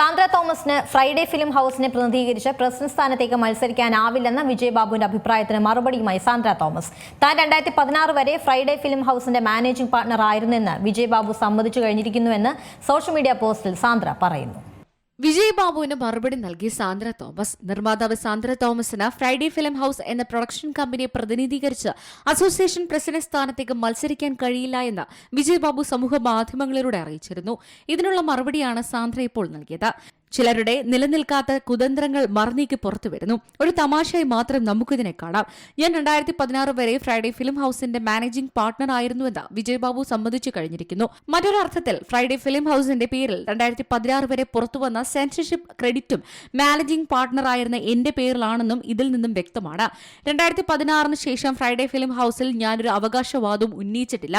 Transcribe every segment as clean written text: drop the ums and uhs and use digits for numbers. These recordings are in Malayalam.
സാന്ദ്ര തോമസിന് ഫ്രൈഡേ ഫിലിം ഹൗസിനെ പ്രതിനിധീകരിച്ച് പ്രസിഡന്റ് സ്ഥാനത്തേക്ക് മത്സരിക്കാനാവില്ലെന്ന വിജയബാബുവിന്റെ അഭിപ്രായത്തിന് മറുപടിയുമായി സാന്ദ്ര തോമസ്. താൻ 2016 വരെ ഫ്രൈഡേ ഫിലിം ഹൗസിന്റെ മാനേജിംഗ് പാർട്ണർ ആയിരുന്നെന്ന് വിജയബാബു സമ്മതിച്ചു കഴിഞ്ഞിരിക്കുന്നുവെന്ന് സോഷ്യൽ മീഡിയ പോസ്റ്റിൽ സാന്ദ്ര പറയുന്നു. വിജയബാബുവിന് മറുപടി നൽകി സാന്ദ്ര തോമസ്. നിർമ്മാതാവ് സാന്ദ്ര തോമസിന് ഫ്രൈഡേ ഫിലിം ഹൌസ് എന്ന പ്രൊഡക്ഷൻ കമ്പനിയെ പ്രതിനിധീകരിച്ച് അസോസിയേഷൻ പ്രസിഡന്റ് സ്ഥാനത്തേക്ക് മത്സരിക്കാൻ കഴിയില്ല എന്ന് വിജയബാബു സമൂഹ മാധ്യമങ്ങളിലൂടെ അറിയിച്ചിരുന്നു. ഇതിനുള്ള മറുപടിയാണ് സാന്ദ്ര ഇപ്പോൾ നൽകിയത്. ചിലരുടെ നിലനിൽക്കാത്ത കുതന്ത്രങ്ങൾ മറന്നീക്ക് പുറത്തുവരുന്നു. ഒരു തമാശയായി മാത്രം നമുക്കിതിനെ കാണാം. ഞാൻ 2016 വരെ ഫ്രൈഡേ ഫിലിം ഹൌസിന്റെ മാനേജിംഗ് പാർട്ണർ ആയിരുന്നുവെന്ന് വിജയബാബു സമ്മതിച്ചു കഴിഞ്ഞിരിക്കുന്നു. മറ്റൊരർത്ഥത്തിൽ ഫ്രൈഡേ ഫിലിം ഹൌസിന്റെ പേരിൽ 2016 വരെ പുറത്തുവന്ന സെൻസർഷിപ്പ് ക്രെഡിറ്റും മാനേജിംഗ് പാർട്ണർ ആയിരുന്ന എന്റെ പേരിലാണെന്നും ഇതിൽ നിന്നും വ്യക്തമാണ്. 2016 ശേഷം ഫ്രൈഡേ ഫിലിം ഹൌസിൽ ഞാനൊരു അവകാശവാദവും ഉന്നയിച്ചിട്ടില്ല.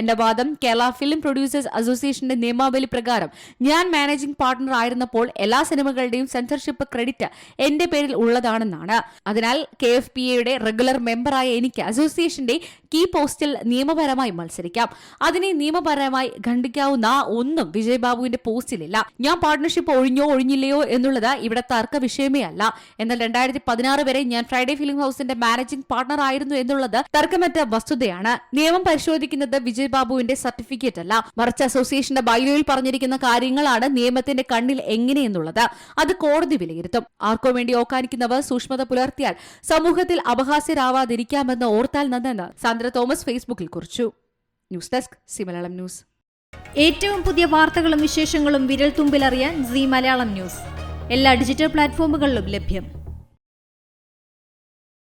എന്റെ വാദം കേരള ഫിലിം പ്രൊഡ്യൂസേഴ്സ് അസോസിയേഷന്റെ നിയമാവലി പ്രകാരം ഞാൻ മാനേജിംഗ് പാർട്ണർ ആയിരുന്നപ്പോൾ എല്ലാ സിനിമകളുടെയും സെൻസർഷിപ്പ് ക്രെഡിറ്റ് എന്റെ പേരിൽ ഉള്ളതാണെന്നാണ്. അതിനാൽ KFPA റെഗുലർ മെമ്പറായ എനിക്ക് അസോസിയേഷന്റെ കീ പോസ്റ്റിൽ നിയമപരമായി മത്സരിക്കാം. അതിനെ നിയമപരമായി ഖണ്ഡിക്കാവുന്ന ഒന്നും വിജയബാബുവിന്റെ പോസ്റ്റിലില്ല. ഞാൻ പാർട്ണർഷിപ്പ് ഒഴിഞ്ഞില്ലയോ എന്നുള്ളത് ഇവിടെ തർക്ക വിഷയമേ അല്ല. എന്നാൽ 2016 വരെ ഞാൻ ഫ്രൈഡേ ഫിലിം ഹൌസിന്റെ മാനേജിംഗ് പാർട്ണർ ആയിരുന്നു എന്നുള്ളത് തർക്കമറ്റ വസ്തുതയാണ്. നിയമം പരിശോധിക്കുന്നത് വിജയബാബുവിന്റെ സർട്ടിഫിക്കറ്റ് അല്ല, മറിച്ച് അസോസിയേഷന്റെ ബൈലോയിൽ പറഞ്ഞിരിക്കുന്ന കാര്യങ്ങളാണ് നിയമത്തിന്റെ കണ്ണിൽ എങ്ങനെയെന്നുള്ളത്. അത് കോടതി വിലയിരുത്തും. ആർക്കോ വേണ്ടി ഓക്കാനിക്കുന്നവർ സൂക്ഷ്മത പുലർത്തിയാൽ സമൂഹത്തിൽ അപഹാസ്യരാവാതിരിക്കാമെന്ന് ഓർത്താൽ നന്നെന്ന് സാന്ദ്ര തോമസ് ഫേസ്ബുക്കിൽ കുറിച്ചു. News desk C Malayalam news. ഏറ്റവും പുതിയ വാർത്തകളും വിശേഷങ്ങളും വിരൽ തുമ്പിലറിയാൻ സി മലയാളം ന്യൂസ് എല്ലാ ഡിജിറ്റൽ പ്ലാറ്റ്ഫോമുകളിലും ലഭ്യം.